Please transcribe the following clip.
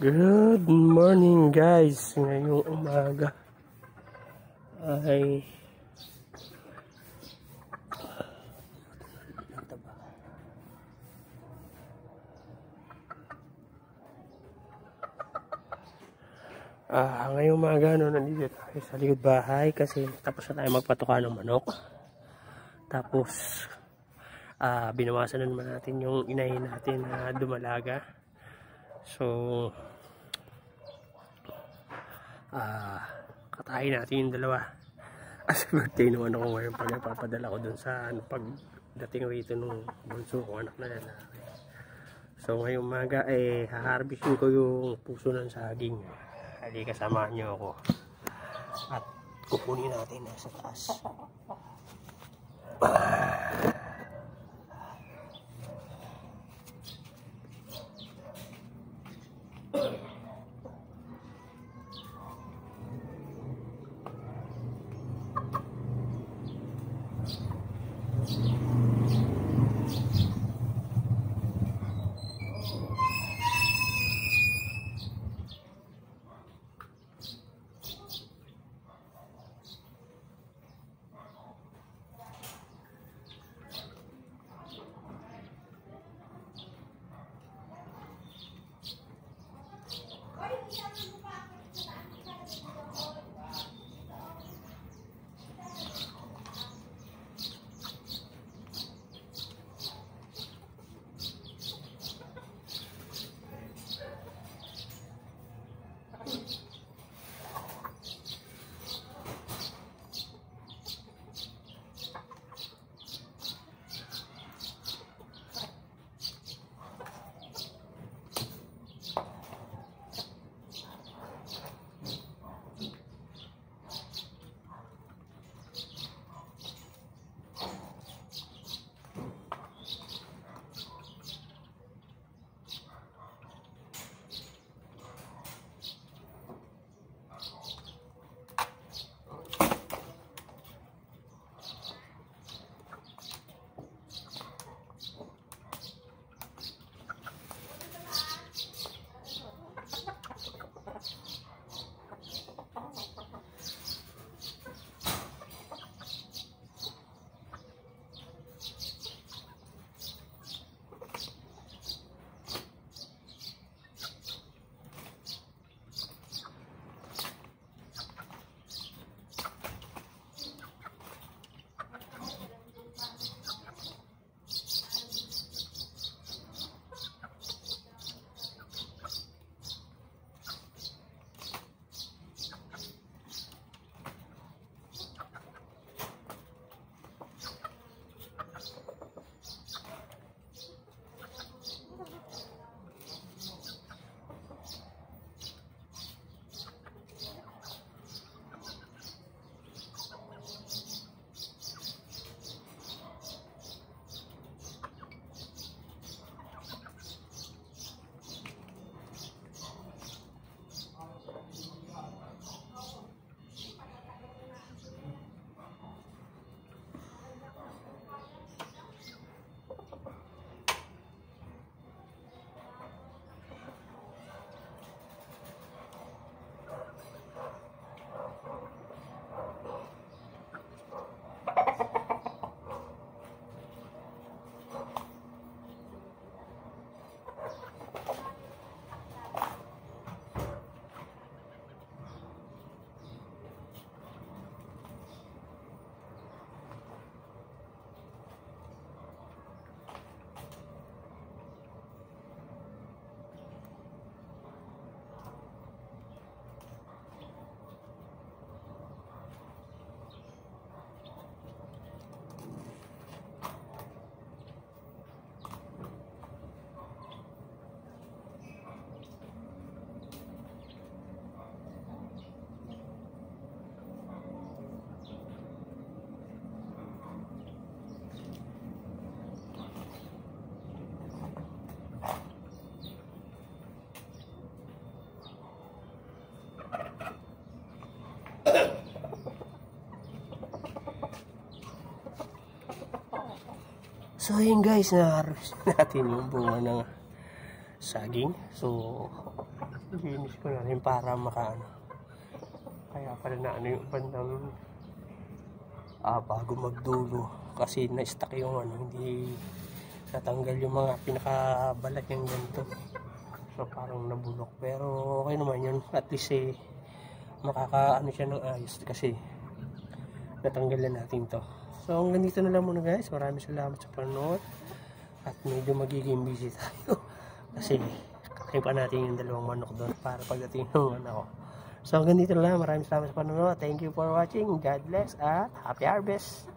Good morning guys. Ngayong umaga ay ngayong umaga nandito tayo sa likod bahay kasi tapos na tayo magpatuka ng manok. Tapos binawasan na naman natin yung inahin natin na dumalaga. So katayin natin yung dalawa. As birthday naman ako ngayon pag napapadala ko dun sa pagdating rito nung bunso ko, anak na lalaki. So ngayong umaga haharvestin ko yung puso ng saging. Halika, samahan nyo ako at kukunin natin sa taas. So ayun guys, na-harvest natin yung bunga ng saging. So nilinis ko na rin para makaano. Kaya pala na ano yung bandang bago magdulo kasi na-stuck yung ano, hindi natanggal yung mga pinakabalat yung ganito. So parang nabulok, pero okay naman yun, at least makakaano siya ng ayos kasi natanggal na natin to. So hanggang dito na lang muna guys, maraming salamat sa panonood at medyo magiging busy tayo kasi kakain pa natin yung dalawang manok doon para pagdating ng anak ko. So hanggang dito na lang, maraming salamat sa panonood, thank you for watching, God bless at happy harvest.